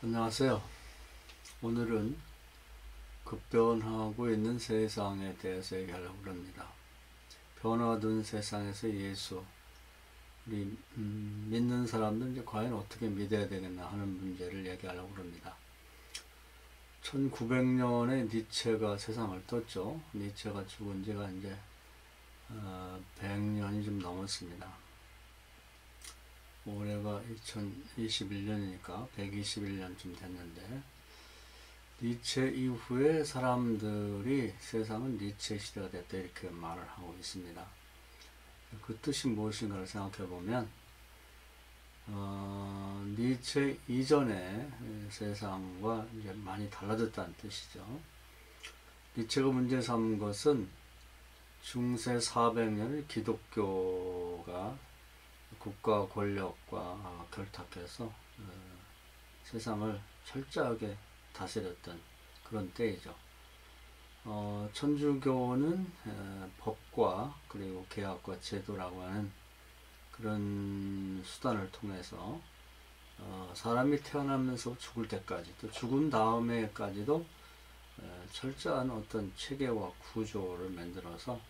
안녕하세요. 오늘은 급변하고 있는 세상에 대해서 얘기하려고 합니다. 변화된 세상에서 예수, 우리 믿는 사람들은 이제 과연 어떻게 믿어야 되겠나 하는 문제를 얘기하려고 합니다. 1900년에 니체가 세상을 떴죠. 니체가 죽은 지가 이제 100년이 좀 넘었습니다. 올해가 2021년이니까 121년쯤 됐는데, 니체 이후에 사람들이 세상은 니체 시대가 됐다 이렇게 말을 하고 있습니다. 그 뜻이 무엇인가를 생각해 보면 니체 이전의 세상과 이제 많이 달라졌다는 뜻이죠. 니체가 문제 삼은 것은 중세 400년을 기독교가 국가 권력과 결탁해서 세상을 철저하게 다스렸던 그런 때이죠. 천주교는 법과 그리고 계약과 제도라고 하는 그런 수단을 통해서 사람이 태어나면서 죽을 때까지 또 죽은 다음에까지도 철저한 어떤 체계와 구조를 만들어서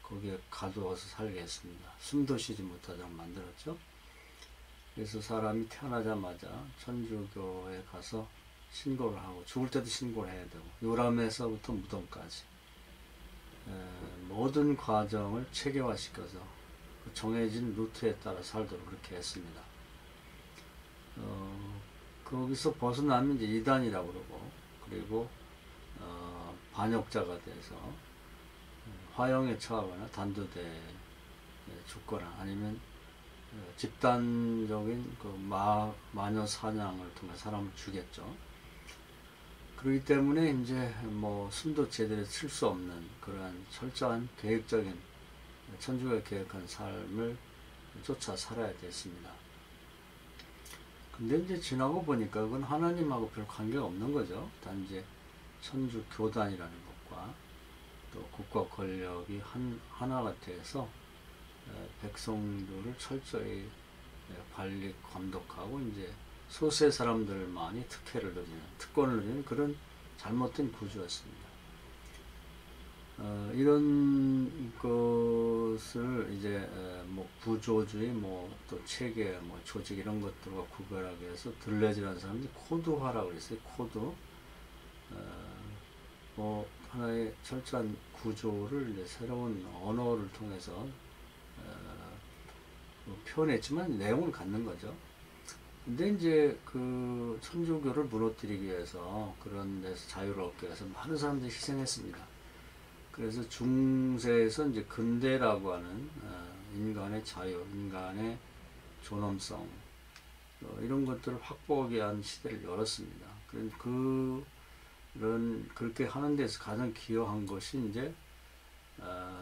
거기에 가두어서 살게 했습니다. 숨도 쉬지 못하도록 만들었죠. 그래서 사람이 태어나자마자 천주교에 가서 신고를 하고 죽을 때도 신고를 해야 되고 요람에서부터 무덤까지 모든 과정을 체계화시켜서 그 정해진 루트에 따라 살도록 그렇게 했습니다. 거기서 벗어나면 이제 이단이라고 그러고, 그리고 반역자가 돼서 화형에 처하거나 단두대에 죽거나 아니면 집단적인 그 마녀 사냥을 통해 사람을 죽였죠. 그렇기 때문에 이제 뭐 숨도 제대로 쉴 수 없는 그러한 철저한 계획적인 천주가 계획한 삶을 쫓아 살아야 됐습니다. 근데 이제 지나고 보니까 그건 하나님하고 별 관계가 없는 거죠. 단지 천주 교단이라는 것과 또 국가 권력이 하나가 돼서 백성들을 철저히 관리 감독하고 이제 소수의 사람들만이 특권을 누리는 그런 잘못된 구조였습니다. 이런 것을 이제 뭐 구조주의, 뭐 또 체계, 뭐 조직 이런 것들과 구별하기 위해서 들레즈라는 사람들이 코드화라고 그랬어요. 코드. 뭐 하나의 철저한 구조를 이제 새로운 언어를 통해서 뭐 표현했지만 내용을 갖는 거죠. 근데 이제 그 천주교를 무너뜨리기 위해서 그런 데서 자유를 얻기 위해서 많은 사람들이 희생했습니다. 그래서 중세에서 이제 근대라고 하는 인간의 자유, 인간의 존엄성 이런 것들을 확보하기 위한 시대를 열었습니다. 그렇게 하는 데서 가장 기여한 것이 이제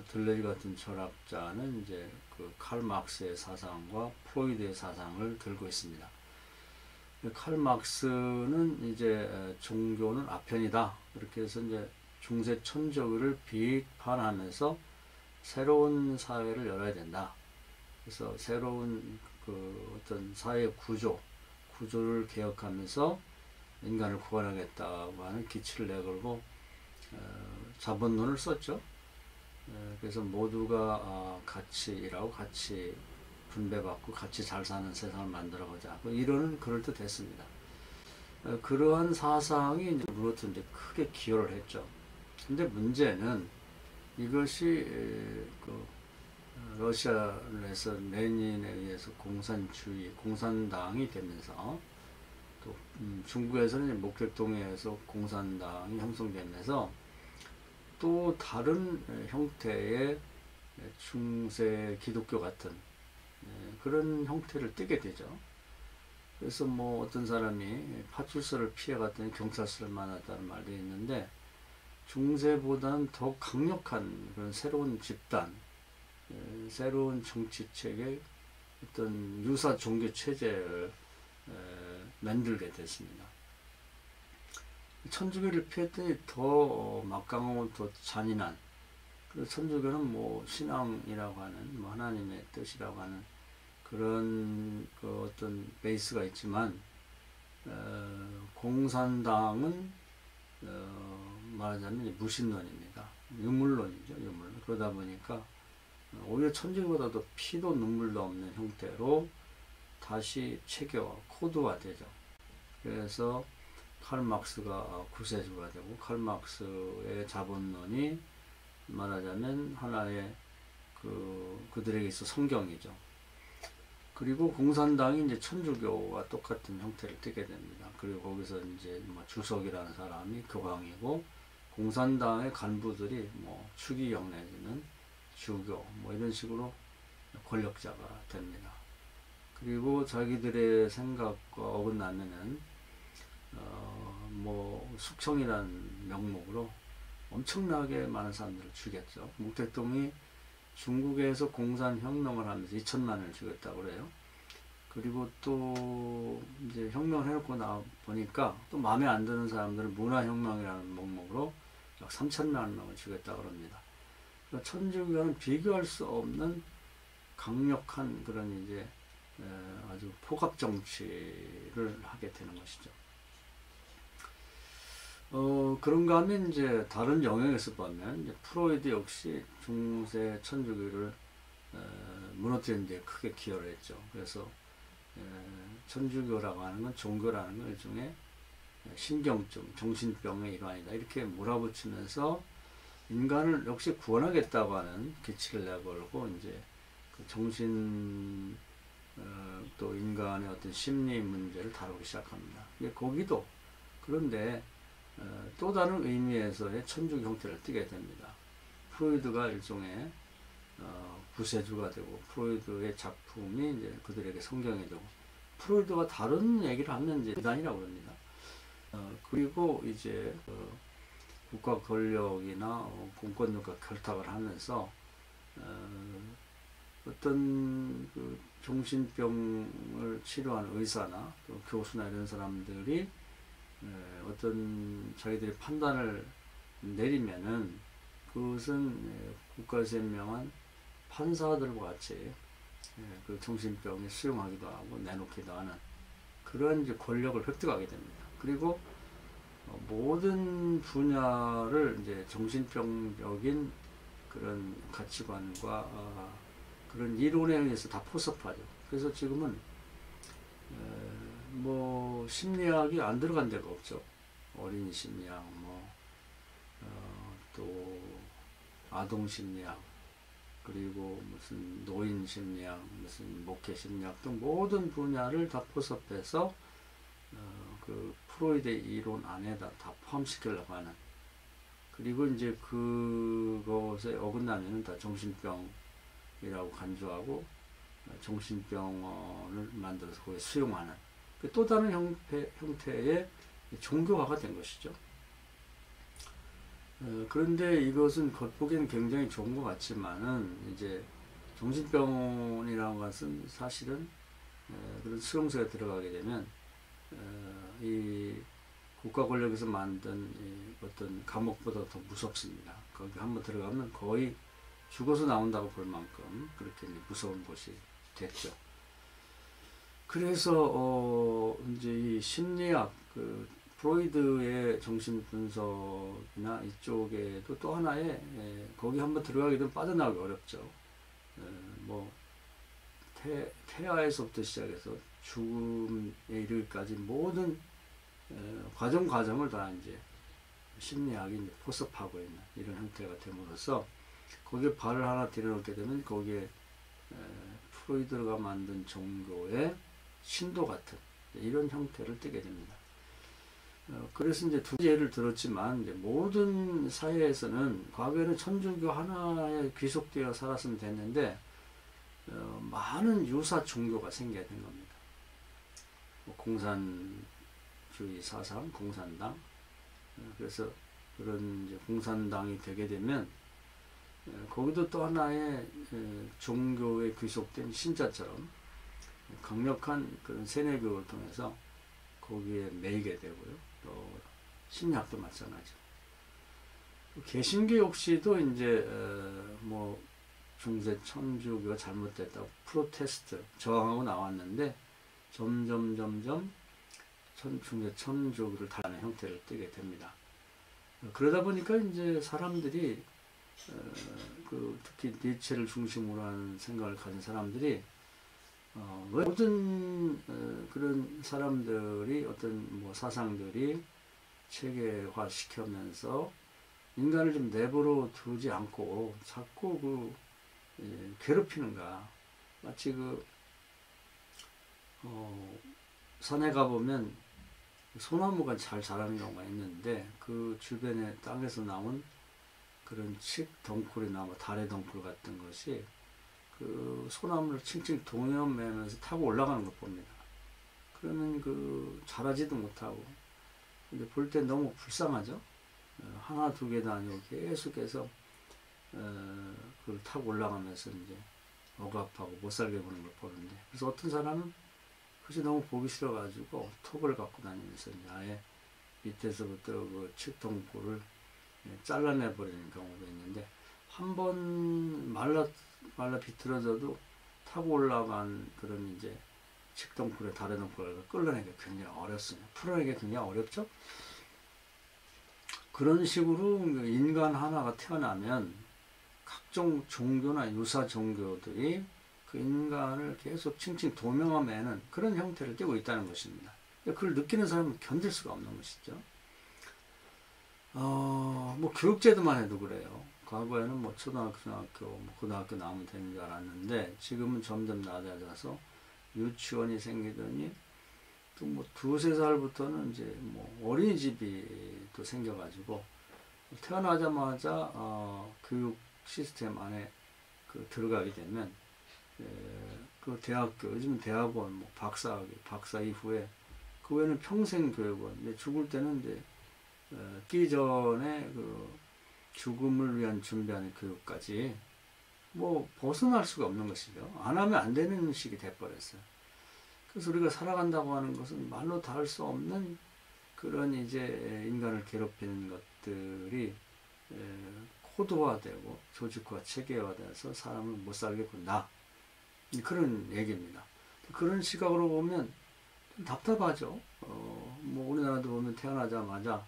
들레즈 같은 철학자는 이제 그 칼 막스의 사상과 프로이드의 사상을 들고 있습니다. 칼 막스는 이제 종교는 아편이다 이렇게 해서 이제 중세 천주교를 비판하면서 새로운 사회를 열어야 된다. 그래서 새로운 그 어떤 사회 구조를 개혁하면서 인간을 구원하겠다고 하는 기치를 내걸고 자본론을 썼죠. 그래서 모두가 같이 일하고 같이 분배받고 같이 잘 사는 세상을 만들어보자. 이론은 그럴듯했습니다. 그러한 사상이 이제 무너뜨리는데 크게 기여를 했죠. 근데 문제는 이것이 그 러시아에서 레닌에 의해서 공산당이 되면서 또 중국에서는 목격동에서 공산당이 형성되면서 또 다른 형태의 중세 기독교 같은 그런 형태를 띠게 되죠. 그래서 뭐 어떤 사람이 파출소를 피해갔더니 경찰서를 만났다는 말도 있는데, 중세보다는 더 강력한 그런 새로운 집단, 새로운 정치체계, 어떤 유사 종교 체제를 만들게 됐습니다. 천주교를 피했더니 더 막강하고 더 잔인한, 그래서 천주교는 뭐 신앙이라고 하는, 뭐 하나님의 뜻이라고 하는 그런 그 어떤 베이스가 있지만 공산당은 말하자면 무신론입니다. 유물론이죠. 유물론. 그러다 보니까 오히려 천주교보다도 피도 눈물도 없는 형태로 다시 체계화, 코드화되죠. 그래서 칼 막스가 구세주가 되고, 칼 막스의 자본론이 말하자면 하나의 그들에게 있어 성경이죠. 그리고 공산당이 이제 천주교와 똑같은 형태를 띠게 됩니다. 그리고 거기서 이제 뭐 주석이라는 사람이 교황이고, 공산당의 간부들이 뭐 추기경 내지는 주교 뭐 이런 식으로 권력자가 됩니다. 그리고 자기들의 생각과 어긋나면은 뭐 숙청이라는 명목으로 엄청나게 많은 사람들을 죽였죠. 목택동이 중국에서 공산혁명을 하면서 2천만을 죽였다고 그래요. 그리고 또 이제 혁명을 해놓고 나 보니까 또 마음에 안 드는 사람들은 문화혁명이라는 목목으로 약 3천만 명을 죽였다고 합니다. 그러니까 천주교는 비교할 수 없는 강력한 그런 이제 아주 포갑 정치를 하게 되는 것이죠. 그런가 하면 이제 다른 영역에서 보면 이제 프로이드 역시 중세 천주교를 무너뜨리는 데 크게 기여를 했죠. 그래서 천주교라고 하는 건 종교라는 건 일종의 신경증, 정신병의 일환이다. 이렇게 몰아붙이면서 인간을 역시 구원하겠다고 하는 기치를 내걸고 이제 그 정신 또 인간의 어떤 심리 문제를 다루기 시작합니다. 거기도 그런데 또 다른 의미에서의 천주교 형태를 띠게 됩니다. 프로이드가 일종의 구세주가 되고, 프로이드의 작품이 이제 그들에게 성경이 되고, 프로이드가 다른 얘기를 하면 이제 이단이라고 합니다. 그리고 이제 국가 권력이나 공권력과 결탁을 하면서 어떤 그 정신병을 치료하는 의사나 또 교수나 이런 사람들이 어떤 자기들이 판단을 내리면은 그것은 국가에서 임명한 판사들과 같이 그 정신병에 수용하기도 하고 내놓기도 하는 그런 이제 권력을 획득하게 됩니다. 그리고 모든 분야를 이제 정신병적인 그런 가치관과 그런 이론에 의해서 다 포섭하죠. 그래서 지금은 뭐 심리학이 안 들어간 데가 없죠. 어린이 심리학, 또 아동 심리학, 그리고 무슨 노인 심리학, 무슨 목회 심리학 등 모든 분야를 다 포섭해서 그 프로이드의 이론 안에다 다 포함시키려고 하는, 그리고 이제 그것에 어긋나면은 다 정신병이라고 간주하고 정신병원을 만들어서 거기에 수용하는 또 다른 형태의 종교화가 된 것이죠. 그런데 이것은 겉보기에는 굉장히 좋은 것 같지만은 이제 정신병원이라는 것은 사실은 그런 수용소에 들어가게 되면 이 국가 권력에서 만든 어떤 감옥보다 더 무섭습니다. 거기 한번 들어가면 거의 죽어서 나온다고 볼 만큼 그렇게 무서운 곳이 됐죠. 그래서 이제 이 심리학, 그 프로이드의 정신 분석이나 이쪽에도 또 하나의 거기 한번 들어가게 되면 빠져나오기 어렵죠. 뭐 태아에서부터 시작해서 죽음에 이르기까지 모든 과정을 다 이제 심리학이 이제 포섭하고 있는 이런 형태가 됨으로써 거기에 발을 하나 들여놓게 되면 거기에 프로이드가 만든 종교의 신도 같은 이런 형태를 띠게 됩니다. 그래서 이제 두 예를 들었지만 이제 모든 사회에서는 과거에는 천주교 하나에 귀속되어 살았으면 됐는데 많은 유사 종교가 생겨야 된 겁니다. 공산주의 사상, 공산당. 그래서 그런 이제 공산당이 되게 되면 거기도 또 하나의 종교에 귀속된 신자처럼 강력한 그런 세뇌교를 통해서 거기에 매이게 되고요. 또 신약도 마찬가지죠. 개신교 역시도 이제 뭐 중세 천주교가 잘못됐다고 프로테스트 저항하고 나왔는데 점점 중세 천주교를 다루는 형태를 띠게 됩니다. 그러다 보니까 이제 사람들이 특히 니체를 중심으로 하는 생각을 가진 사람들이 모든 그런 사람들이 어떤 뭐 사상들이 체계화 시키면서 인간을 좀 내버려 두지 않고 자꾸 괴롭히는가. 마치 산에 가보면 소나무가 잘 자라는 경우가 있는데 그 주변에 땅에서 나온 그런 칡 덩굴이나 뭐 달의 덩굴 같은 것이 그 소나무를 칭칭 동여매면서 타고 올라가는 걸 봅니다. 그러면 자라지도 못하고, 근데 볼 때 너무 불쌍하죠. 하나 두 개도 아니고 계속해서 그걸 타고 올라가면서 이제 억압하고 못 살게 보는 걸 보는데, 그래서 어떤 사람은 그것이 너무 보기 싫어가지고 톱을 갖고 다니면서 이제 아예 밑에서부터 그 칡덩굴을 잘라내버리는 경우도 있는데, 한 번 말라 비틀어져도 타고 올라간 그런 이제 칡덩굴에 다른 덩굴을 끌어내기가 굉장히 어렵습니다. 풀어내기가 굉장히 어렵죠. 그런 식으로 인간 하나가 태어나면 각종 종교나 유사 종교들이 그 인간을 계속 칭칭 도명하면은 그런 형태를 띠고 있다는 것입니다. 그걸 느끼는 사람은 견딜 수가 없는 것이죠. 뭐 교육제도만 해도 그래요. 과거에는 뭐 초등학교, 중학교, 뭐 고등학교 나오면 되는 줄 알았는데 지금은 점점 낮아져서 유치원이 생기더니 또 뭐 두세 살부터는 이제 뭐 어린이집이 또 생겨가지고 태어나자마자 교육 시스템 안에 들어가게 되면 그 대학교, 요즘 대학원, 뭐 박사 이후에 그 외에는 평생 교육원. 근데 죽을 때는 이제 끼 전에 죽음을 위한 준비하는 교육까지 뭐 벗어날 수가 없는 것이죠. 안 하면 안 되는 식이 돼버렸어요. 그래서 우리가 살아간다고 하는 것은 말로 다 할 수 없는 그런 이제 인간을 괴롭히는 것들이 코드화되고 조직화, 체계화돼서 사람을 못 살게 군다. 그런 얘기입니다. 그런 시각으로 보면 좀 답답하죠. 뭐 우리나라도 보면 태어나자마자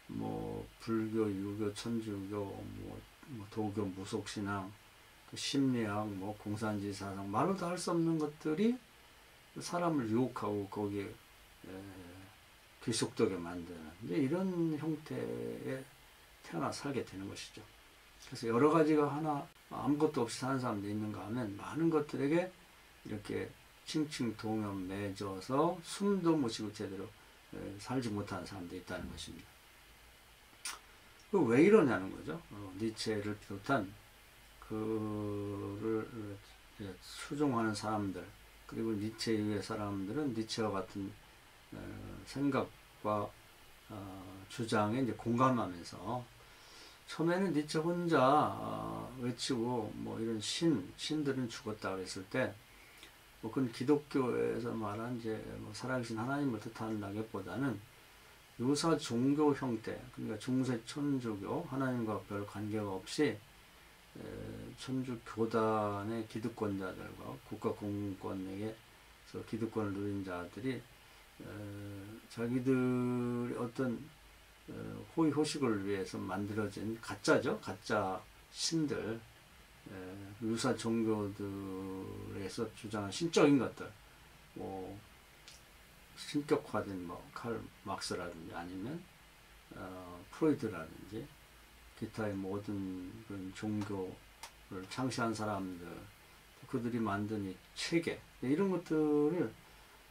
뭐 불교, 유교, 천주교, 뭐 도교, 무속신앙, 심리학, 뭐 공산주의 사상, 말로 다 할 수 없는 것들이 사람을 유혹하고 거기에 귀속되게 만드는 이런 형태에 태어나 살게 되는 것이죠. 그래서 여러 가지가 하나 아무것도 없이 사는 사람도 있는가 하면 많은 것들에게 이렇게 칭칭 동연 맺어서 숨도 못 쉬고 제대로 살지 못하는 사람도 있다는 것입니다. 왜 이러냐는 거죠. 니체를 비롯한 그를 수종하는 사람들, 그리고 니체 이후의 사람들은 니체와 같은 생각과 주장에 이제 공감하면서 처음에는 니체 혼자 외치고 뭐 이런 신들은 죽었다 그랬을 때 뭐 그건 기독교에서 말한 이제 뭐 살아계신 하나님을 뜻한다기보다는 유사 종교 형태, 그러니까 중세 천주교 하나님과 별 관계가 없이 천주 교단의 기득권자들과 국가 공권력에서 기득권을 누린 자들이 자기들의 어떤 호의호식을 위해서 만들어진 가짜죠. 가짜 신들, 유사 종교들에서 주장한 신적인 것들, 뭐 신격화된 뭐 칼 막스라든지 아니면 프로이드라든지 기타의 모든 그런 종교를 창시한 사람들, 그들이 만든 이 체계, 이런 것들을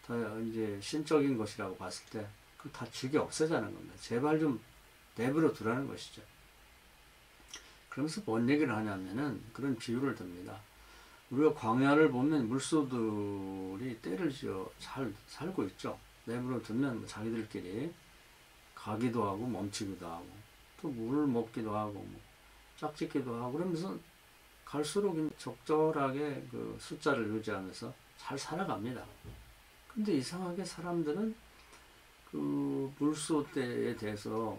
다 이제 신적인 것이라고 봤을 때, 그 다 죽여 없애자는 겁니다. 제발 좀 내버려 두라는 것이죠. 그러면서 뭔 얘기를 하냐면은 그런 비유를 듭니다. 우리가 광야를 보면 물소들이 때를 지어 살고 있죠. 내버려 두면 뭐 자기들끼리 가기도 하고 멈추기도 하고 또 물을 먹기도 하고 뭐 짝짓기도 하고 그러면서 갈수록 적절하게 그 숫자를 유지하면서 잘 살아갑니다. 근데 이상하게 사람들은 그 물소떼에 대해서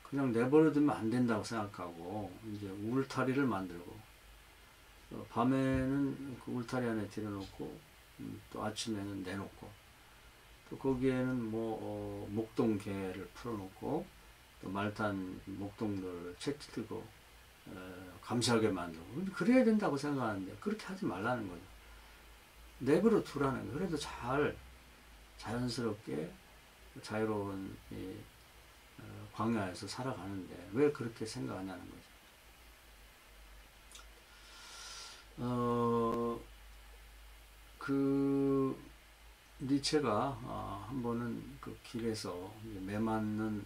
그냥 내버려두면 안 된다고 생각하고 이제 울타리를 만들고 밤에는 그 울타리 안에 들여놓고 또 아침에는 내놓고 또 또 거기에는 뭐 목동개를 풀어놓고 또 말단 목동들을 채찍들고 감시하게 만들고 그래야 된다고 생각하는데 그렇게 하지 말라는 거죠. 내버려 두라는 거예요. 그래도 잘 자연스럽게 자유로운 이 광야에서 살아가는데 왜 그렇게 생각하냐는 거죠. 그 니체가 한 번은 그 길에서 매 맞는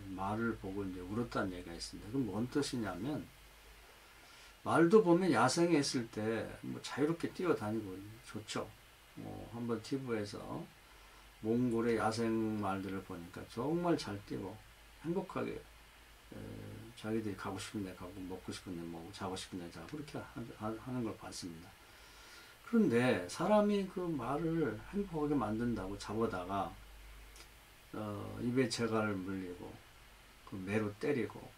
말을 보고 이제 울었다는 얘기가 있습니다. 그럼 뭔 뜻이냐면 말도 보면 야생에 있을 때 뭐 자유롭게 뛰어다니고 좋죠. 한번 TV에서 몽골의 야생 말들을 보니까 정말 잘 뛰고 행복하게 자기들이 가고 싶은 데 가고 먹고 싶은 데 먹고 자고 싶은 데 자고 그렇게 하는 걸 봤습니다. 그런데 사람이 그 말을 행복하게 만든다고 잡아다가 입에 재갈을 물리고 그 매로 때리고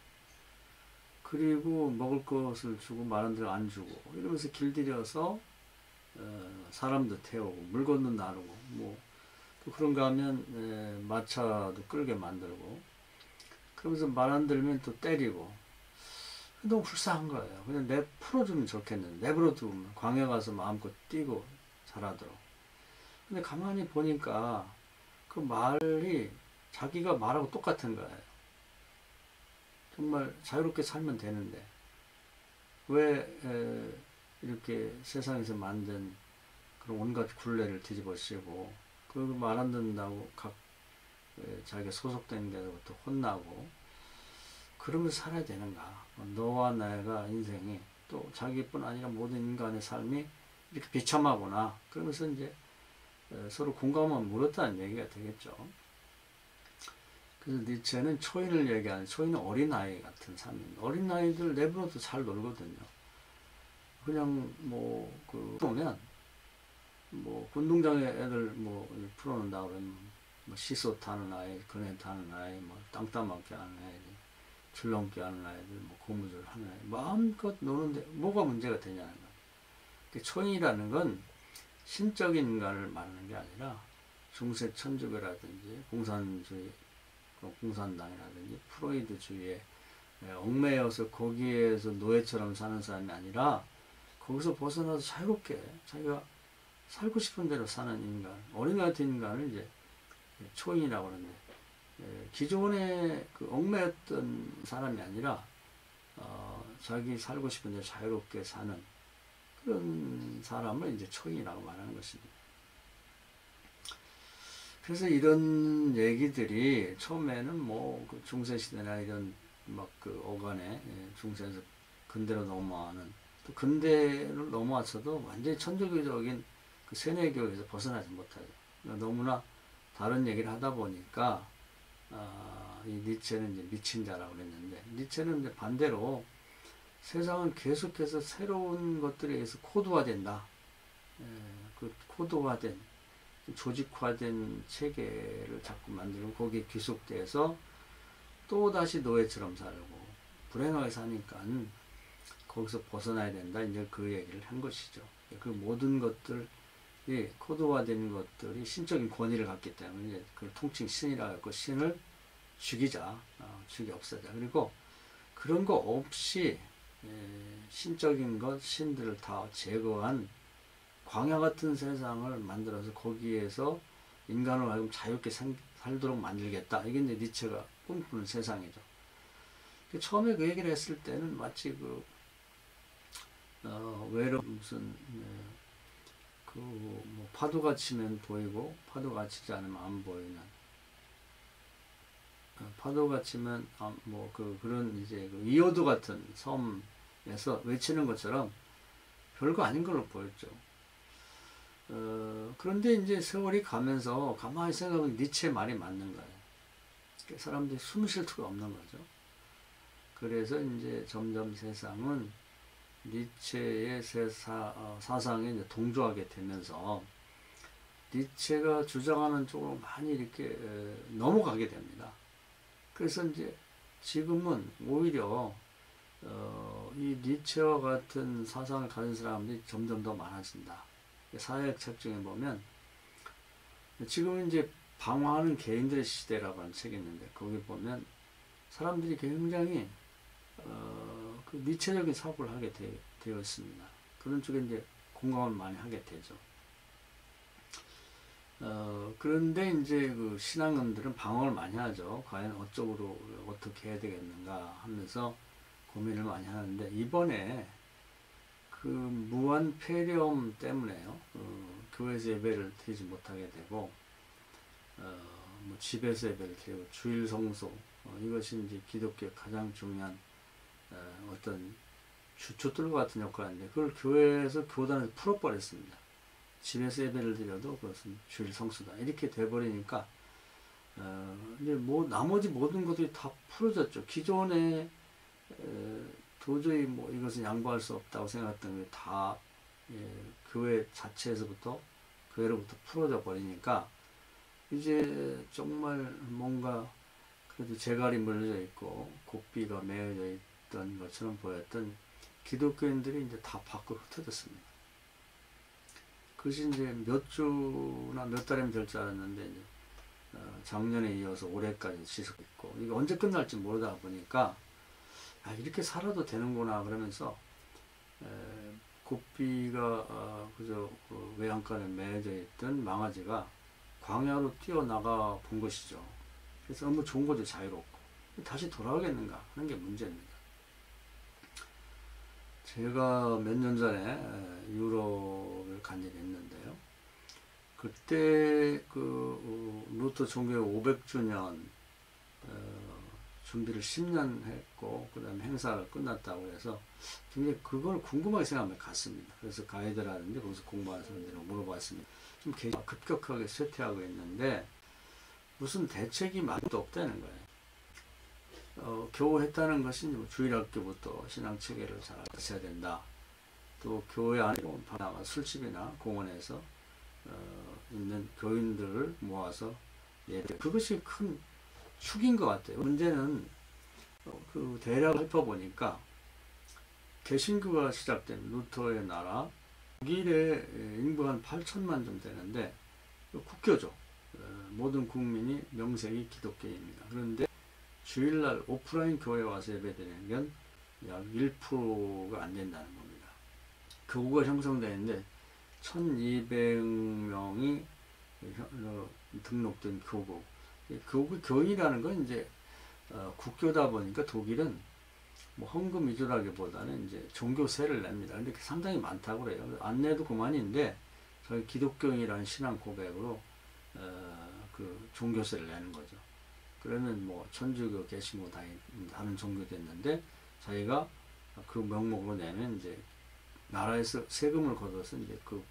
그리고 먹을 것을 주고 말한 대로 안 주고 이러면서 길들여서 사람도 태우고 물건도 나르고 뭐 또 그런가 하면 마차도 끌게 만들고 그러면서 말 안 들으면 또 때리고 너무 불쌍한 거예요. 그냥 풀어주면 좋겠는데 내버려두면 광야 가서 마음껏 뛰고 자라도록. 근데 가만히 보니까 그 말이 자기가 말하고 똑같은 거예요. 정말 자유롭게 살면 되는데 왜 이렇게 세상에서 만든 그런 온갖 굴레를 뒤집어 씌우고 그 말 안 듣는다고 자기가 소속된 데로부터 혼나고 그러면서 살아야 되는가. 너와 내가 인생이 또 자기뿐 아니라 모든 인간의 삶이 이렇게 비참하구나. 그러면서 이제 서로 공감을 물었다는 얘기가 되겠죠. 그래서 니체는 초인을 얘기하는, 초인은 어린아이 같은 삶입니다. 어린아이들 내버려도 잘 놀거든요. 그냥 보면 운동장에 애들 풀어놓는다 그러면 시소 타는 아이, 그네 타는 아이, 땅따먹기 하는 아이, 줄넘기 하는 아이들, 고무줄 하는 아이, 마음껏 노는데 뭐가 문제가 되냐는 거예요. 초인이라는 건 신적인 인간을 말하는 게 아니라 중세 천주교라든지 공산당이라든지 프로이드주의에 얽매여서 거기에서 노예처럼 사는 사람이 아니라 거기서 벗어나서 자유롭게 자기가 살고 싶은 대로 사는 인간, 어린애 같은 인간을 이제 초인이라고 하는데 기존에 그 얽매였던 사람이 아니라 자기 살고 싶은 대로 자유롭게 사는 그런 사람을 이제 초인이라고 말하는 것입니다. 그래서 이런 얘기들이 처음에는 그 중세시대나 이런 그 어간에 중세에서 근대로 넘어가는 또 근대를 넘어와서도 완전히 천주교적인 그 세뇌교에서 벗어나지 못하죠. 너무나 다른 얘기를 하다 보니까 이 니체는 이제 미친 자라고 그랬는데 니체는 이제 반대로 세상은 계속해서 새로운 것들에 의해서 코드화된다. 그 코드화된 조직화된 체계를 자꾸 만들고 거기에 귀속돼서 또다시 노예처럼 살고 불행하게 사니까 거기서 벗어나야 된다. 이제 그 얘기를 한 것이죠. 그 모든 것들이 코드화된 것들이 신적인 권위를 갖기 때문에 그걸 통칭 신이라고 했고 신을 죽이자, 죽이 없애자. 그리고 그런 거 없이 신적인 것, 신들을 다 제거한 광야 같은 세상을 만들어서 거기에서 인간을 하여금 자유롭게 살도록 만들겠다. 이게 이제 니체가 꿈꾸는 세상이죠. 처음에 그 얘기를 했을 때는 마치 무슨 파도가 치면 보이고 파도가 치지 않으면 안 보이는 파도가 치면 그런 이제 이오드 같은 섬에서 외치는 것처럼 별거 아닌 걸로 보였죠. 그런데 이제 세월이 가면서 가만히 생각하면 니체의 말이 맞는 거예요. 사람들이 숨 쉴 틈이 없는 거죠. 그래서 이제 점점 세상은 니체의 사상에 이제 동조하게 되면서 니체가 주장하는 쪽으로 많이 이렇게 넘어가게 됩니다. 그래서 이제 지금은 오히려 이 니체와 같은 사상을 가진 사람들이 점점 더 많아진다. 사회학 책 중에 보면 지금은 이제 방황하는 개인들의 시대라고 하는 책이 있는데 거기 보면 사람들이 굉장히 그 미체적인 사고를 하게 되어 있습니다. 그런 쪽에 이제 공감을 많이 하게 되죠. 그런데 이제 그 신앙인들은 방황을 많이 하죠. 과연 어쩌고로 어떻게 해야 되겠는가 하면서 고민을 많이 하는데 이번에 그 무한 폐렴 때문에요. 교회에서 예배를 드리지 못하게 되고 뭐 집에서 예배를 드리고 주일 성소 이것이 이제 기독교의 가장 중요한 어떤 주춧돌 같은 역할인데 그걸 교회에서 교단에서 풀어버렸습니다. 집에서 예배를 드려도 그것은 주일 성수다 이렇게 돼버리니까 이제 뭐 나머지 모든 것들이 다 풀어졌죠. 기존에 도저히 뭐 이것은 양보할 수 없다고 생각했던 게 다 교회 자체에서부터 교회로부터 풀어져 버리니까 이제 정말 뭔가 그래도 재갈이 물려져 있고 고삐가 매여져 있던 것처럼 보였던 기독교인들이 이제 다 밖으로 흩어졌습니다. 그것이 이제 몇 주나 몇 달이면 될 줄 알았는데 이제 작년에 이어서 올해까지 지속했고 이게 언제 끝날지 모르다 보니까 아, 이렇게 살아도 되는구나 그러면서 고삐가 그저 그 외양간에 매여져 있던 망아지가 광야로 뛰어나가 본 것이죠. 그래서 너무 좋은 거죠. 자유롭고 다시 돌아가겠는가 하는 게 문제입니다. 제가 몇 년 전에 유럽을 간 일이 있는데요. 그때 그 루터 종교 500주년 준비를 10년 했고 그 다음에 행사가 끝났다고 해서 굉장히 그걸 궁금하게 생각하며 갔습니다. 그래서 가이드라든지 거기서 공부하는 사람들을 물어봤습니다. 좀 급격하게 쇠퇴하고 있는데 무슨 대책이 많이도 없다는 거예요. 겨우 했다는 것이 뭐 주일학교부터 신앙체계를 잘 알아야 된다. 또 교회 안에 바나나 술집이나 공원에서 있는 교인들을 모아서 예배. 그것이 큰 축인 것 같아요. 문제는 그 대략 살펴보니까 개신교가 시작된 루터의 나라 독일의 인구가 한 8천만 좀 되는데 국교죠. 모든 국민이 명색이 기독교입니다. 그런데 주일날 오프라인 교회 와서 예배드리는 건 약 1%가 안 된다는 겁니다. 교구가 형성되는데 1200명이 등록된 교구. 교인이라는 건 이제 국교다 보니까 독일은 뭐 헌금 위주라기보다는 이제 종교세를 냅니다. 근데 상당히 많다고 그래요. 안 내도 그만인데 저희 기독교인이라는 신앙 고백으로 그 종교세를 내는 거죠. 그러면 뭐 천주교, 개신교 다른 종교 됐는데 자기가 그 명목으로 내면 이제 나라에서 세금을 걷어서 이제 그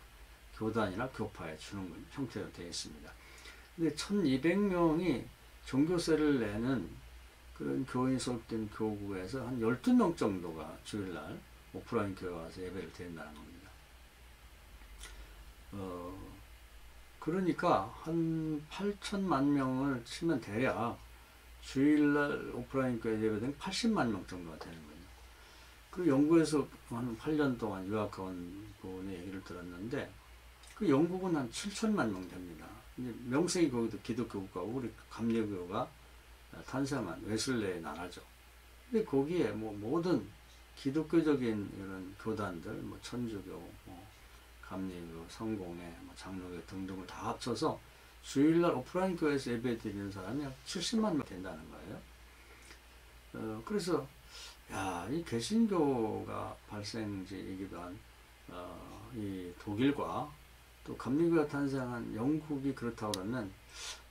교단이나 교파에 주는 형태로 되어 있습니다. 근데 1200명이 종교세를 내는 그런 교인이 소속된 교구에서 한 12명 정도가 주일날 오프라인 교회 와서 예배를 드린다는 겁니다. 그러니까 한 8천만 명을 치면 대략 주일날 오프라인 교회 예배는 80만 명 정도가 되는 거예요. 그 영국에서 한 8년 동안 유학한 분의 얘기를 들었는데 그 영국은 한 7천만 명 됩니다. 명색이 거기도 기독교 국가고 우리 감리교가 탄생한 웨슬레의 나라죠. 근데 거기에 뭐 모든 기독교적인 이런 교단들, 뭐 천주교, 뭐 감리교, 성공회, 뭐 장로교 등등을 다 합쳐서 주일날 오프라인 교회에서 예배 드리는 사람이 약 70만 명 된다는 거예요. 그래서 야, 이 개신교가 발생지이기도 한 이 독일과 또 감리교가 탄생한 영국이 그렇다고 그러면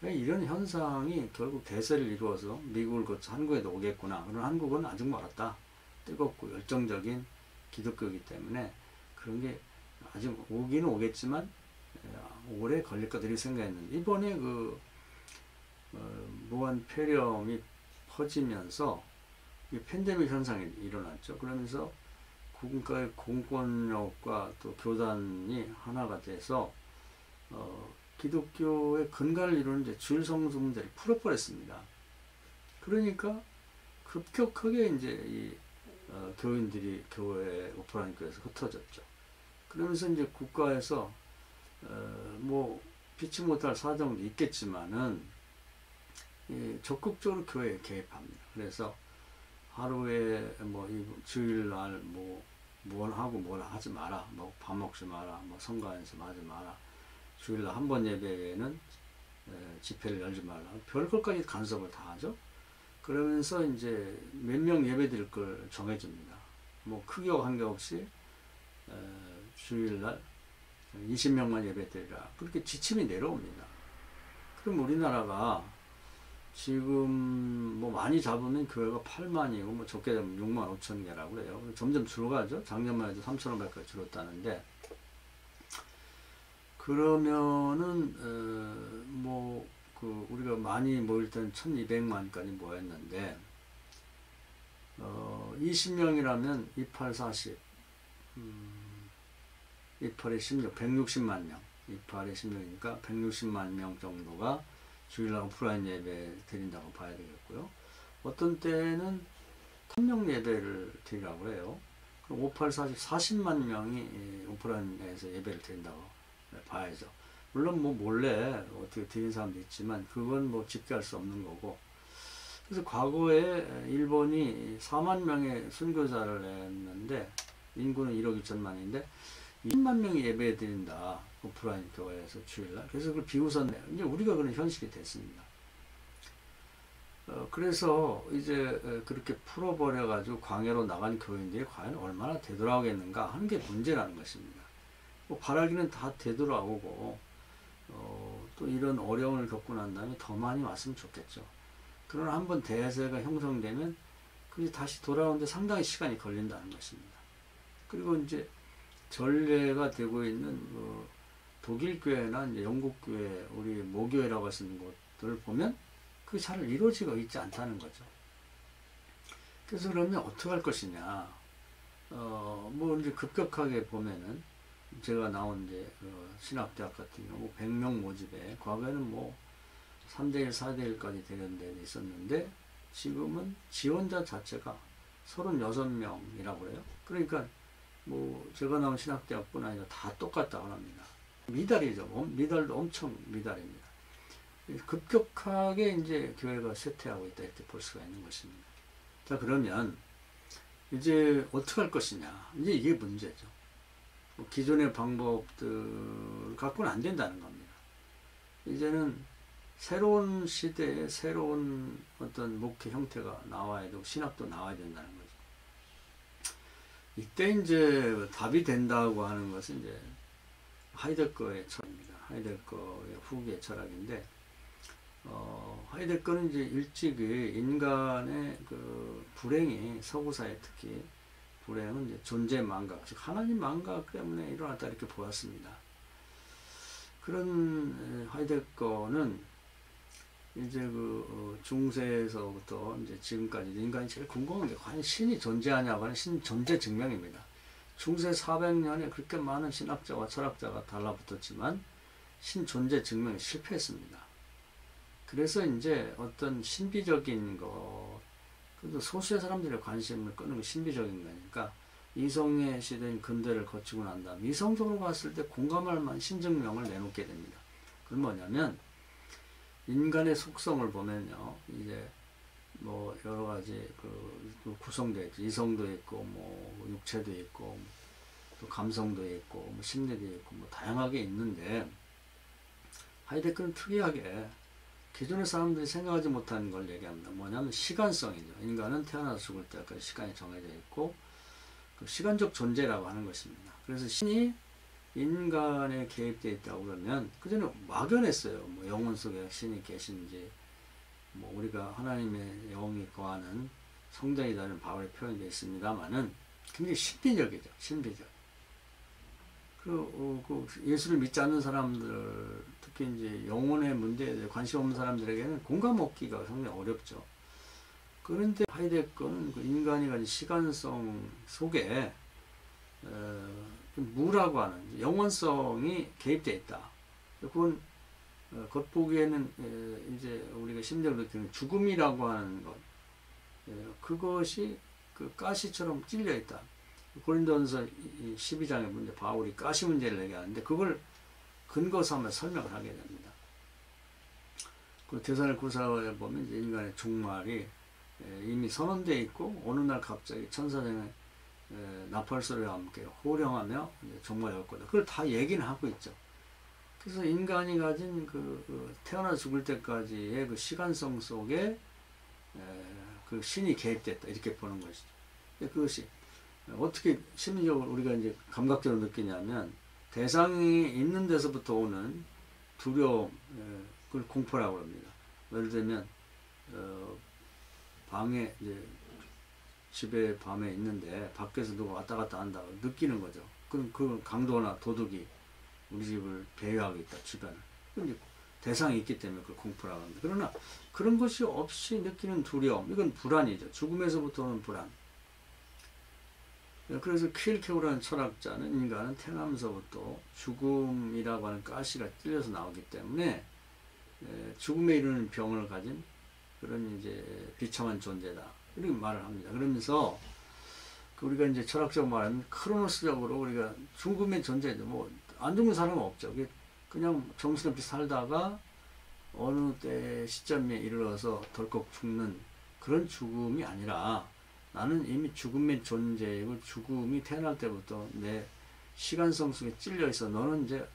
이런 현상이 결국 대세를 이루어서 미국을 거쳐 한국에도 오겠구나. 그러나 한국은 아직 멀었다. 뜨겁고 열정적인 기독교이기 때문에 그런 게 아직 오기는 오겠지만 오래 걸릴 거다 이렇게 생각했는데 이번에 그 무한 폐렴이 퍼지면서 팬데믹 현상이 일어났죠. 그러면서 국가의 공권력과 또 교단이 하나가 돼서 기독교의 근간을 이루는 이제 주일 성수 문제를 풀어버렸습니다. 그러니까 급격하게 이제 이 교인들이 교회 오프라인 교회에서 흩어졌죠. 그러면서 이제 국가에서 뭐 피치 못할 사정도 있겠지만은 적극적으로 교회에 개입합니다. 그래서 하루에 뭐 주일날 뭘 하고 뭘 하지 마라, 뭐 밥 먹지 마라, 뭐 성가에서 하지 마라, 주일날 한 번 예배 외에는 집회를 열지 말라, 별것까지 간섭을 다 하죠. 그러면서 이제 몇 명 예배 드릴 걸 정해줍니다. 뭐 크기와 관계없이 주일날 20명만 예배 드리라, 그렇게 지침이 내려옵니다. 그럼 우리나라가 지금 뭐 많이 잡으면 교회가 8만이고 뭐 적게 잡으면 6만 5천 개라고 그래요. 점점 줄어가죠. 작년만 해도 3,500개 줄었다는데, 그러면은 우리가 많이 모일 때는 1,200만까지 모였는데 20명이라면 28, 40, 28에 16, 160만 명, 28에 16이니까 160만 명 정도가 주일날 오프라인 예배 드린다고 봐야 되겠고요. 어떤 때는 탄명 예배를 드리라고 해요. 그럼 58, 40, 40만 명이 오프라인에서 예배를 드린다고 봐야죠. 물론 뭐 몰래 어떻게 드린 사람도 있지만 그건 뭐 집계할 수 없는 거고. 그래서 과거에 일본이 4만 명의 순교자를 냈는데 인구는 1억 2천만인데 20만 명이 예배 드린다, 오프라인 교회에서 주일날. 그래서 그걸 비웃었네요. 이제 우리가 그런 현실이 됐습니다. 그래서 이제 그렇게 풀어버려가지고 광야로 나간 교인들이 과연 얼마나 되돌아오겠는가 하는 게 문제라는 것입니다. 뭐 바라기는 다 되돌아오고 또 이런 어려움을 겪고 난 다음에 더 많이 왔으면 좋겠죠. 그러나 한번 대세가 형성되면 그게 다시 돌아오는데 상당히 시간이 걸린다는 것입니다. 그리고 이제 전례가 되고 있는 독일 교회나 이제 영국 교회, 우리 모교회라고 하시는 곳들을 보면 그게 잘 이루어지고 있지 않다는 거죠. 그래서 그러면 어떻게 할 것이냐? 뭐 이제 급격하게 보면은 제가 나온 이제 신학대학 같은 경우 100명 모집에 과거에는 뭐 3대1, 4대1까지 되는 데도 있었는데 지금은 지원자 자체가 36명이라고 그래요. 그러니까 뭐 제가 나온 신학대학뿐 아니라 다 똑같다고 합니다. 미달이죠. 미달도 엄청 미달입니다. 급격하게 이제 교회가 쇠퇴하고 있다, 이렇게 볼 수가 있는 것입니다. 자, 그러면 이제 어떻게 할 것이냐, 이제 이게 문제죠. 기존의 방법들 갖고는 안 된다는 겁니다. 이제는 새로운 시대에 새로운 어떤 목회 형태가 나와야 되고 신학도 나와야 된다는 거죠. 이때 이제 답이 된다고 하는 것은 이제 하이데거의 철학입니다. 하이데거의 후기의 철학인데, 하이데거는 이제 일찍이 인간의 그 불행이, 서구사회 특히 불행은 이제 존재 망각, 즉 하나님 망각 때문에 일어났다, 이렇게 보았습니다. 그런 하이데거는 이제 중세에서부터 이제 지금까지 인간이 제일 궁금한 게 과연 신이 존재하냐고 하는 신 존재 증명입니다. 중세 400년에 그렇게 많은 신학자와 철학자가 달라붙었지만 신 존재 증명에 실패했습니다. 그래서 이제 어떤 신비적인 것, 그래도 소수의 사람들의 관심을 끄는 게 신비적인 거니까 이성의 시대인 근대를 거치고 난 다음 이성적으로 봤을 때 공감할 만한 신증명을 내놓게 됩니다. 그건 뭐냐면 인간의 속성을 보면요, 이제 뭐 여러 가지 구성되어 있죠. 이성도 있고 뭐 육체도 있고 또 감성도 있고 뭐 심리도 있고 뭐 다양하게 있는데, 하이데거는 특이하게 기존의 사람들이 생각하지 못하는 걸 얘기합니다. 뭐냐면 시간성이죠. 인간은 태어나서 죽을 때까지 시간이 정해져 있고 그 시간적 존재라고 하는 것입니다. 그래서 신이 인간에 개입되어 있다고 그러면 그전에 막연했어요. 뭐 영혼 속에 신이 계신지, 뭐 우리가 하나님의 영이 거하는 성전이라는 바울의 표현이 있습니다만은 굉장히 신비적이죠. 신비적. 그 예수를 믿지 않는 사람들, 특히 이제 영혼의 문제에 관심 없는 사람들에게는 공감 얻기가 상당히 어렵죠. 그런데 하이데거는 그 인간이 가진 시간성 속에 무라고 하는 영원성이 개입되어 있다. 그건 겉보기에는 이제 우리가 심리적으로 느끼는 죽음이라고 하는 것, 그것이 그 가시처럼 찔려 있다. 고린도전서 12장의 문제, 바울이 가시 문제를 얘기하는데 그걸 근거 삼아 설명을 하게 됩니다. 그 대산의 구사에 보면 이제 인간의 종말이 이미 선언되어 있고 어느 날 갑자기 천사장의 나팔 소리와 함께 호령하며 종말이 올 거다. 그걸 다 얘기는 하고 있죠. 그래서 인간이 가진 태어나 죽을 때까지의 그 시간성 속에 그 신이 개입됐다 이렇게 보는 것이죠. 그것이 어떻게 심리적으로 우리가 이제 감각적으로 느끼냐면 대상이 있는 데서부터 오는 두려움, 그걸 공포라고 합니다. 예를 들면 방에 이제 집에 밤에 있는데 밖에서 누가 왔다 갔다 한다고 느끼는 거죠. 그럼 그 강도나 도둑이 우리 집을 배회하고 있다 주변을. 그럼 대상이 있기 때문에 그걸 공포라고 합니다. 그러나 그런 것이 없이 느끼는 두려움, 이건 불안이죠. 죽음에서부터 오는 불안. 그래서 퀼케우라는 철학자는 인간은 태어나면서부터 죽음이라고 하는 가시가 찔려서 나오기 때문에 죽음에 이르는 병을 가진 그런 이제 비참한 존재다 이렇게 말을 합니다. 그러면서 우리가 이제 철학적으로 말하면 크로노스적으로 우리가 죽음의 존재죠. 뭐 안 죽는 사람은 없죠. 그냥 정신없이 살다가 어느 때 시점에 이르러서 덜컥 죽는 그런 죽음이 아니라 나는 이미 죽음의 존재이고 죽음이 태어날 때부터 내 시간성 속에 찔려 있어. 너는 이제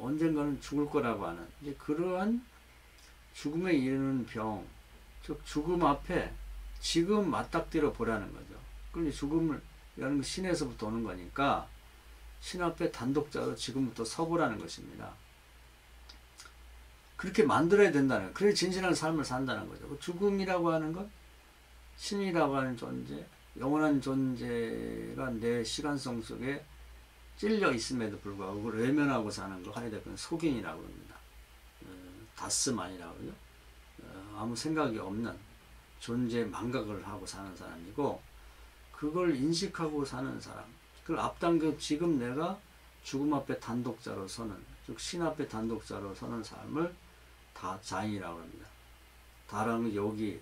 언젠가는 죽을 거라고 하는 이제 그러한 죽음에 이르는 병, 즉 죽음 앞에 지금 맞닥뜨려 보라는 거죠. 그럼 죽음을 이라는 건 신에서부터 오는 거니까 신 앞에 단독자로 지금부터 서보라는 것입니다. 그렇게 만들어야 된다는 거예요. 그래 진실한 삶을 산다는 거죠. 죽음이라고 하는 건 신이라고 하는 존재, 영원한 존재가 내 시간성 속에 찔려 있음에도 불구하고 그걸 외면하고 사는 거 하이데거는 속인이라고 합니다. 다스만이라고 그러죠. 아무 생각이 없는 존재의 망각을 하고 사는 사람이고 그걸 인식하고 사는 사람, 그걸 앞당겨 지금 내가 죽음 앞에 단독자로 서는, 즉 신 앞에 단독자로 서는 삶을 다 자인이라고 합니다. 다라는 여기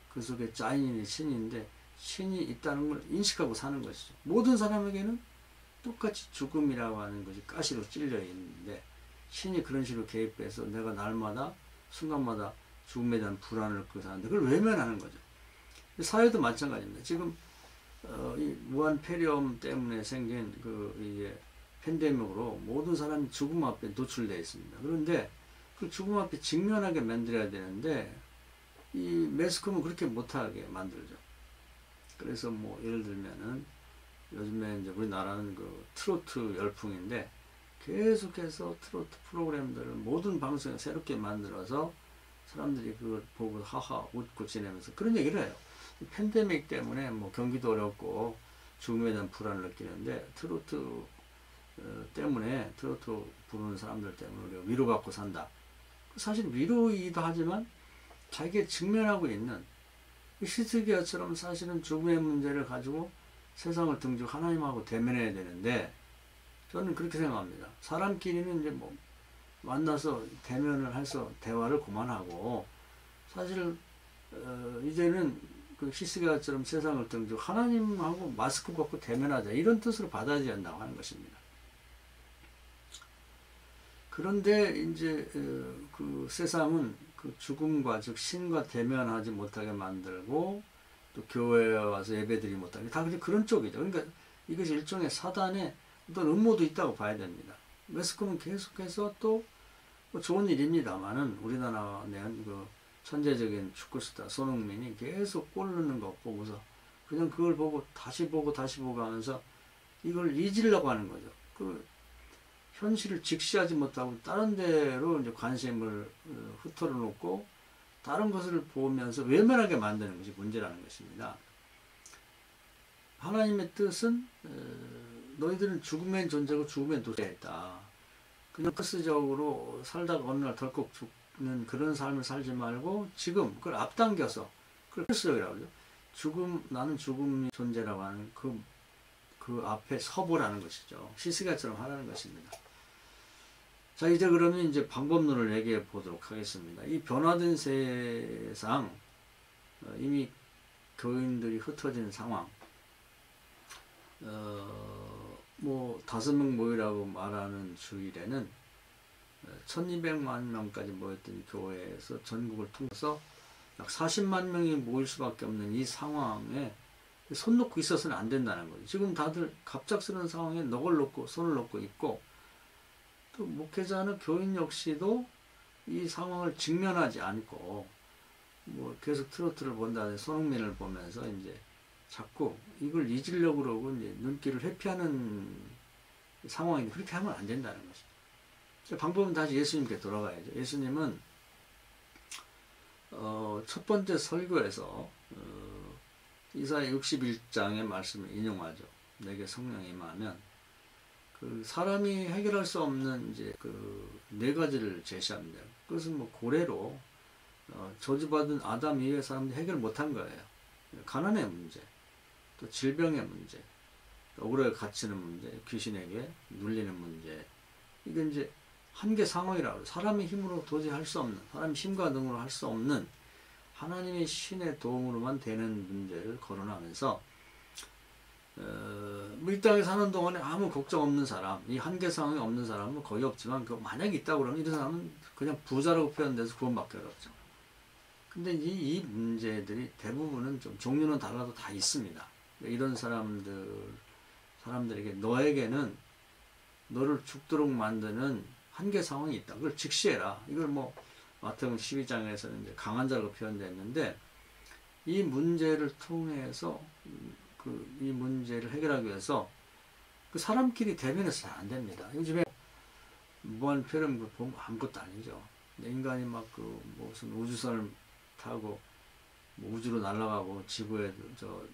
그 속에 자인이 신인데 신이 있다는 걸 인식하고 사는 것이죠. 모든 사람에게는 똑같이 죽음이라고 하는 것이 가시로 찔려 있는데 신이 그런 식으로 개입해서 내가 날마다 순간마다 죽음에 대한 불안을 갖고 사는데 그걸 외면하는 거죠. 사회도 마찬가지입니다. 지금 이 무한 폐렴 때문에 생긴 이게 팬데믹으로 모든 사람이 죽음 앞에 노출되어 있습니다. 그런데 그 죽음 앞에 직면하게 만들어야 되는데 이 매스컴은 그렇게 못하게 만들죠. 그래서 뭐 예를 들면은 요즘에 이제 우리나라는 트로트 열풍인데 계속해서 트로트 프로그램들을 모든 방송에 새롭게 만들어서 사람들이 그걸 보고 하하 웃고 지내면서 그런 얘기를 해요. 팬데믹 때문에 뭐 경기도 어렵고 죽음에 대한 불안을 느끼는데 트로트 때문에 트로트 부르는 사람들 때문에 우리가 위로받고 산다. 사실 위로이기도 하지만 자기가 직면하고 있는 히스기야처럼 사실은 죽음의 문제를 가지고 세상을 등지고 하나님하고 대면해야 되는데 저는 그렇게 생각합니다. 사람끼리는 이제 뭐 만나서 대면을 해서 대화를 그만하고 사실 이제는 그 히스기야처럼 세상을 등지고 하나님하고 마스크 벗고 대면하자 이런 뜻으로 받아들여야 한다고 하는 것입니다. 그런데 이제 그 세상은 그 죽음과 즉 신과 대면하지 못하게 만들고 또 교회에 와서 예배드리지 못하게 다 그런 쪽이죠. 그러니까 이것이 일종의 사단의 어떤 음모도 있다고 봐야 됩니다. 매스컴은 계속해서 또 뭐 좋은 일입니다만은 우리나라 내한 그 천재적인 축구스타 손흥민이 계속 골 넣는 거 보고서 그냥 그걸 보고 다시 보고 하면서 이걸 잊으려고 하는 거죠. 그 현실을 직시하지 못하고 다른 데로 이제 관심을 흩어져 놓고 다른 것을 보면서 외면하게 만드는 것이 문제라는 것입니다. 하나님의 뜻은 너희들은 죽음의 존재고 죽음의 도시에 있다. 그냥 크스적으로 살다가 어느 날 덜컥 죽는 그런 삶을 살지 말고 지금 그걸 앞당겨서 그걸 크스적이라고 하죠. 나는 죽음의 존재라고 하는 그 앞에 서보라는 것이죠. 히스기야처럼 하라는 것입니다. 자, 이제 그러면 이제 방법론을 얘기해 보도록 하겠습니다. 이 변화된 세상, 이미 교인들이 흩어진 상황, 뭐 5명 모이라고 말하는 주일에는 1200만 명까지 모였던 교회에서 전국을 통해서 약 40만 명이 모일 수밖에 없는 이 상황에 손 놓고 있어서는 안 된다는 거죠. 지금 다들 갑작스러운 상황에 손을 놓고 있고, 또 목회자는 교인 역시도 이 상황을 직면하지 않고 뭐 계속 트로트를 본다든지 손흥민을 보면서 이제 자꾸 이걸 잊으려고 그러고 이제 눈길을 회피하는 상황인데, 그렇게 하면 안 된다는 것이죠. 방법은 다시 예수님께 돌아가야죠. 예수님은 첫 번째 설교에서 이사야 61장의 말씀을 인용하죠. 내게 성령이 임하면 그 사람이 해결할 수 없는 이제 그 네 가지를 제시합니다. 그것은 뭐 고래로 저주받은 아담 이후의 사람들이 해결 못한 거예요. 가난의 문제, 또 질병의 문제, 억울하게 갇히는 문제, 귀신에게 눌리는 문제. 이게 이제 한계 상황이라고, 사람의 힘으로 도저히 할 수 없는, 사람의 힘과 능으로 할 수 없는 하나님의 신의 도움으로만 되는 문제를 거론하면서 뭐 이 땅에 사는 동안에 아무 걱정 없는 사람, 이 한계 상황이 없는 사람은 거의 없지만, 그 만약에 있다고 그러면 이런 사람은 그냥 부자라고 표현돼서 구원받기 어렵죠. 근데 이 문제들이 대부분은 좀 종류는 달라도 다 있습니다. 이런 사람들에게 너에게는 너를 죽도록 만드는 한계 상황이 있다. 그걸 직시해라. 이걸 뭐 마태복음 12장에서는 이제 강한 자로 표현됐는데, 이 문제를 통해서 이 문제를 해결하기 위해서 그 사람끼리 대면해서 잘 안 됩니다. 요즘에 무한표현 보면 아무것도 아니죠. 인간이 막 그 무슨 우주선을 타고 뭐 우주로 날아가고 지구에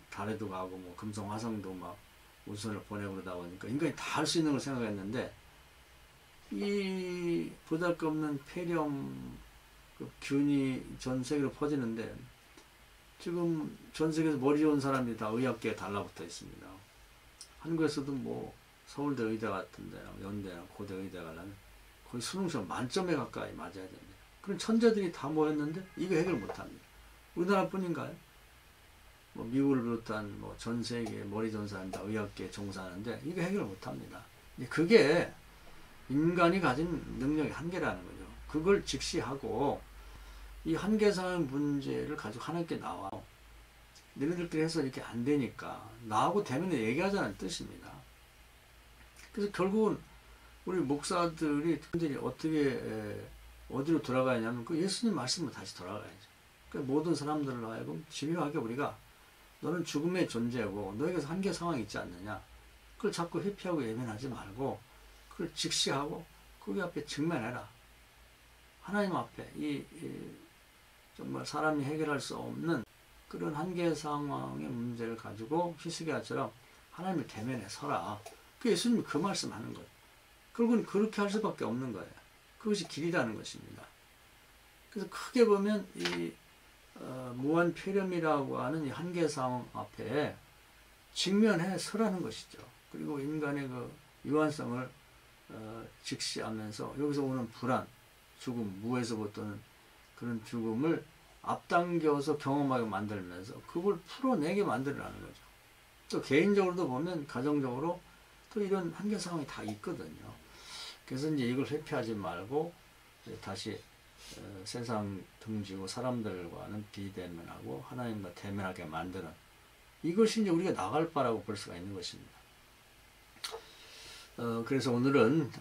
달에도 가고 뭐 금성 화성도 막 우주선을 보내고 그러다 보니까 인간이 다 할 수 있는 걸 생각했는데, 이 보잘것없는 폐렴 그 균이 전 세계로 퍼지는데, 지금 전 세계에서 머리 좋은 사람들이 다 의학계에 달라붙어 있습니다. 한국에서도 뭐 서울대 의대 같은 데나 연대나 고대 의대 가려면 거의 수능 시험 만점에 가까이 맞아야 됩니다. 그런 천재들이 다 모였는데 이거 해결 못합니다. 우리나라뿐인가요? 뭐 미국을 비롯한 뭐 전 세계 머리 좋은 사람들 다 의학계에 종사하는데 이거 해결 못합니다. 그게 인간이 가진 능력의 한계라는 거죠. 그걸 직시하고 이 한계상 문제를 가지고 하나님께 나와. 너희들끼리 해서 이렇게 안 되니까 나하고 대면에 얘기하자는 뜻입니다. 그래서 결국은 우리 목사들이 어떻게 어디로 돌아가냐면 그 예수님 말씀으로 다시 돌아가야죠. 그러니까 모든 사람들로 하여금 집요하게 우리가 너는 죽음의 존재고 너에게서 한계 상황이 있지 않느냐, 그걸 자꾸 회피하고 예면하지 말고 그걸 직시하고 거기 앞에 직면해라. 하나님 앞에 정말 사람이 해결할 수 없는 그런 한계 상황의 문제를 가지고 히스기야처럼 하나님을 대면에 서라. 예수님이 그 말씀하는 거예요. 결국은 그렇게 할 수밖에 없는 거예요. 그것이 길이라는 것입니다. 그래서 크게 보면 이 무한 폐렴이라고 하는 이 한계 상황 앞에 직면해 서라는 것이죠. 그리고 인간의 그 유한성을 직시하면서 여기서 오는 불안, 죽음, 무에서부터는 그런 죽음을 앞당겨서 경험하게 만들면서 그걸 풀어내게 만들라는 거죠. 또 개인적으로도 보면 가정적으로 또 이런 한계 상황이 다 있거든요. 그래서 이제 이걸 회피하지 말고 다시 세상 등지고 사람들과는 비대면하고 하나님과 대면하게 만드는, 이것이 이제 우리가 나갈 바라고 볼 수가 있는 것입니다. 그래서 오늘은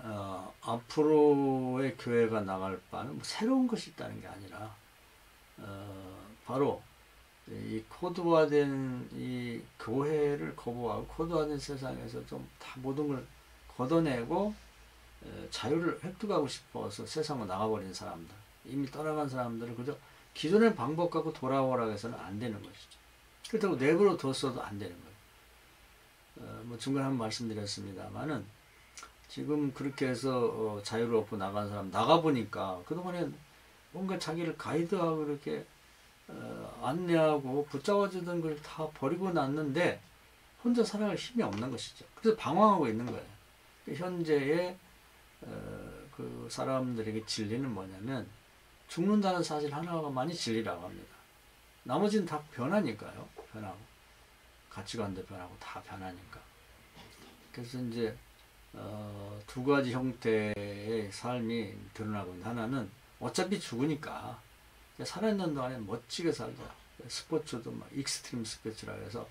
앞으로의 교회가 나갈 바는 뭐 새로운 것이 있다는 게 아니라 바로 이 코드화된 이 교회를 거부하고 코드화된 세상에서 좀 다 모든 걸 걷어내고 자유를 획득하고 싶어서 세상으로 나가버린 사람들, 이미 떠나간 사람들은 그저 기존의 방법 갖고 돌아오라고 해서는 안 되는 것이죠. 그렇다고 내버려 뒀어도 안 되는 거예요. 뭐 중간에 한번 말씀드렸습니다만은 지금 그렇게 해서 자유를 얻고 나간 사람 나가보니까 그동안에 뭔가 자기를 가이드하고 이렇게 안내하고 붙잡아주던 걸 다 버리고 났는데 혼자 살아갈 힘이 없는 것이죠. 그래서 방황하고 있는 거예요. 현재의 그 사람들에게 진리는 뭐냐면 죽는다는 사실 하나만이 진리라고 합니다. 나머지는 다 변하니까요. 변하고 가치관도 변하고 다 변하니까. 그래서 이제 두 가지 형태의 삶이 드러나고 있는 하나는 어차피 죽으니까 살아있는 동안에 멋지게 살자. 스포츠도 막 익스트림 스포츠라 해서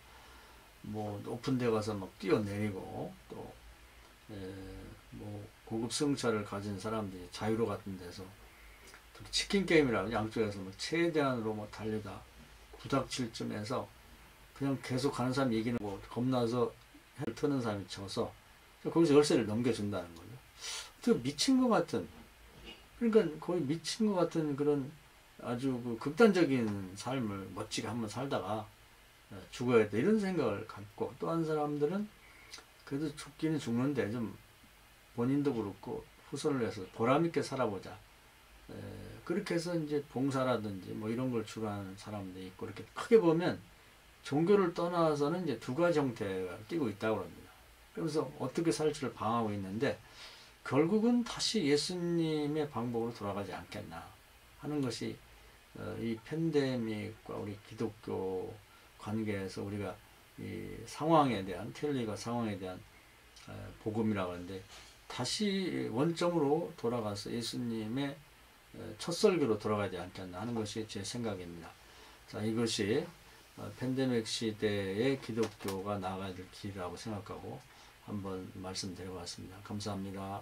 뭐 높은 데 가서 막 뛰어내리고 또 뭐 고급 승차를 가진 사람들이 자유로 같은 데서 치킨 게임이라고 양쪽에서 뭐 최대한으로 뭐 달리다 부닥칠 쯤에서 그냥 계속 가는 사람이 이기는 거 겁나서 해를 트는 사람이 쳐서 거기서 열쇠를 넘겨준다는 거죠. 그 미친 것 같은, 그러니까 거의 미친 것 같은 그런 아주 그 극단적인 삶을 멋지게 한번 살다가 죽어야 돼 이런 생각을 갖고, 또 한 사람들은 그래도 죽기는 죽는데 좀 본인도 그렇고 후손을 위해서 보람있게 살아보자, 그렇게 해서 이제 봉사라든지 뭐 이런 걸 추구하는 사람들이 있고, 이렇게 크게 보면 종교를 떠나서는 이제 두 가지 형태가 띄고 있다고 합니다. 그래서 어떻게 살지를 방하고 있는데 결국은 다시 예수님의 방법으로 돌아가지 않겠나 하는 것이 이 팬데믹과 우리 기독교 관계에서 우리가 이 상황에 대한, 켈리가 상황에 대한 복음이라고 하는데, 다시 원점으로 돌아가서 예수님의 첫 설교로 돌아가지 않겠나 하는 것이 제 생각입니다. 자, 이것이 팬데믹 시대의 기독교가 나아가야 될 길이라고 생각하고 한번 말씀드려봤습니다. 감사합니다.